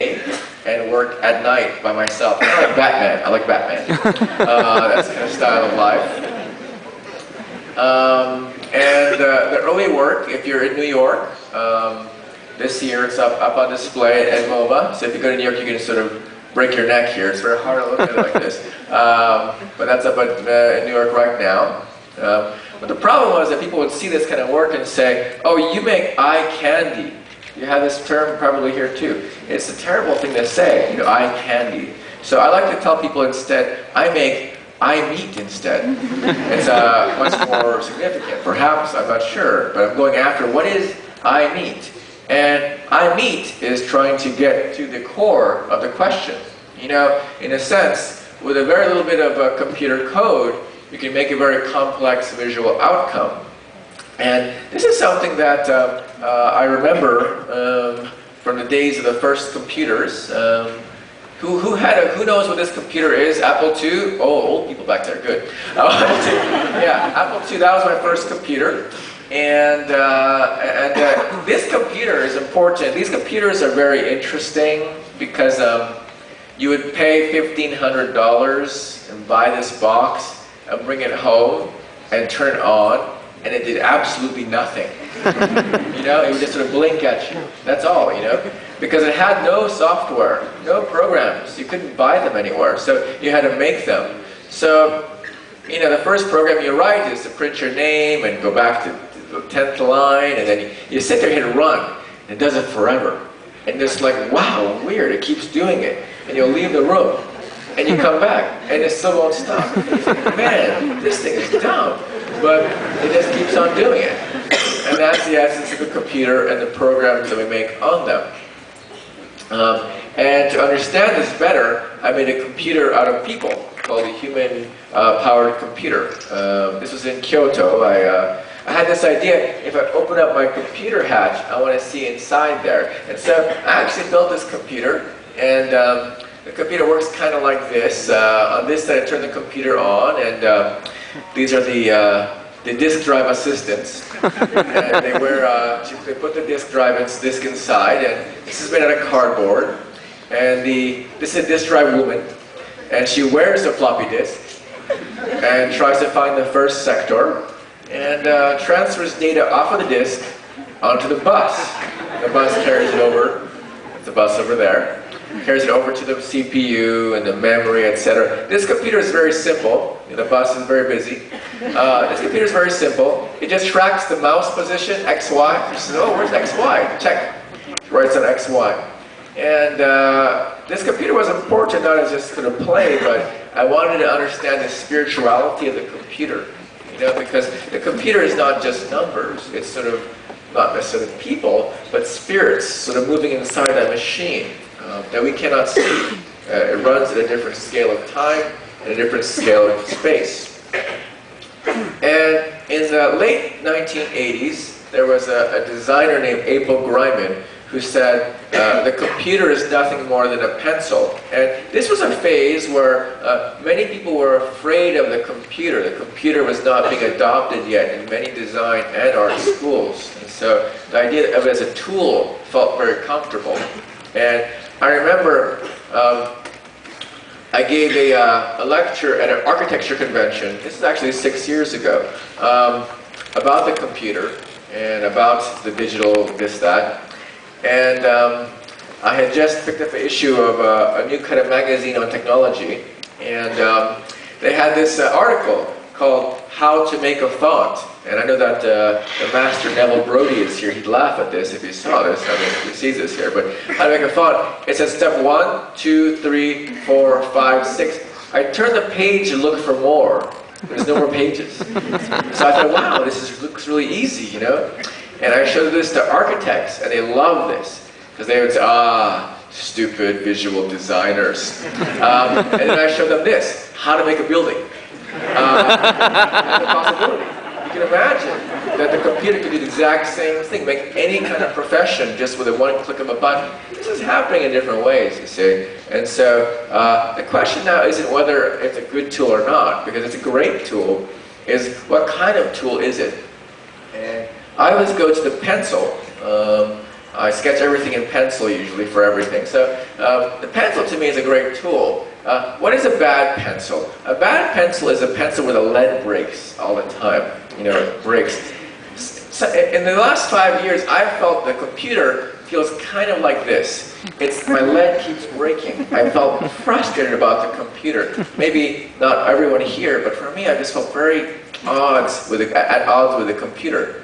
and work at night by myself. Kind of like Batman. I like Batman. That's the kind of style of life. The early work, if you're in New York, this year it's up on display at MoMA. So if you go to New York, you can sort of break your neck here. It's very hard to look at it like this. But that's up in New York right now. But the problem was that people would see this kind of work and say, oh, you make eye candy. You have this term probably here too. It's a terrible thing to say, you know, eye candy. So I like to tell people instead, I make eye meat instead. It's much more significant, perhaps, I'm not sure, but I'm going after what is eye meat. And eye meat is trying to get to the core of the question. You know, in a sense, with a very little bit of computer code, you can make a very complex visual outcome. And this is something that I remember from the days of the first computers. Who knows what this computer is? Apple II? Oh, old people back there, good. Apple II. Yeah, Apple II, that was my first computer. And this computer is important. These computers are very interesting because you would pay $1,500 and buy this box and bring it home and turn it on, and it did absolutely nothing. You know, it would just sort of blink at you. That's all, you know, because it had no software, no programs. You couldn't buy them anywhere, so you had to make them. So, you know, the first program you write is to print your name and go back to the 10th line, and then you sit there and hit run, and it does it forever. And it's like, wow, weird, it keeps doing it. And you'll leave the room, and you come back, and it still won't stop. Man, this thing is dumb. But it just keeps on doing it. And that's the essence of the computer and the programs that we make on them. And to understand this better, I made a computer out of people called a human-powered computer. This was in Kyoto. I had this idea, if I open up my computer hatch, I want to see inside there. And so I actually built this computer, and the computer works kind of like this. On this side, I turn the computer on, and these are the disk drive assistants. And they they put the disk inside, and this is made out of cardboard. And this is a disk drive woman, and she wears a floppy disk and tries to find the first sector and transfers data off of the disk onto the bus. The bus carries it over. It's the bus over there. Carries it over to the CPU and the memory, etc. This computer is very simple. The bus is very busy. This computer is very simple. It just tracks the mouse position, XY. It says, oh, where's XY? Check. It writes on XY. And this computer was important not as just going to play, but I wanted to understand the spirituality of the computer. You know, because the computer is not just numbers. It's sort of not necessarily people, but spirits sort of moving inside that machine. That we cannot see. It runs at a different scale of time and a different scale of space. And in the late 1980s, there was a designer named April Greiman who said, the computer is nothing more than a pencil. And this was a phase where many people were afraid of the computer. The computer was not being adopted yet in many design and art schools. And so the idea of it as a tool felt very comfortable. And I remember I gave a lecture at an architecture convention, this is actually 6 years ago, about the computer and about the digital this, that. And I had just picked up an issue of a new kind of magazine on technology, and they had this article called How to Make a Font. And I know that the master Neville Brody is here. He'd laugh at this if he saw this. I mean, if he sees this here. But how to make a font. It says step 1, 2, 3, 4, 5, 6. I turned the page and looked for more. There's no more pages. So I thought, wow, looks really easy, you know. And I showed this to architects, and they love this. Because they would say, ah, stupid visual designers. And then I showed them this, how to make a building. That's a possibility. You can imagine that the computer could do the exact same thing, make any kind of profession just with a one click of a button. This is happening in different ways, you see. And so the question now isn't whether it's a good tool or not, because it's a great tool, is what kind of tool is it? And I always go to the pencil. I sketch everything in pencil usually for everything. So The pencil to me is a great tool. What is a bad pencil? A bad pencil is a pencil where the lead breaks all the time. You know, it breaks. So in the last 5 years, I've felt the computer feels kind of like this. My lead keeps breaking. I felt frustrated about the computer. Maybe not everyone here, but for me, I just felt very at odds with the computer.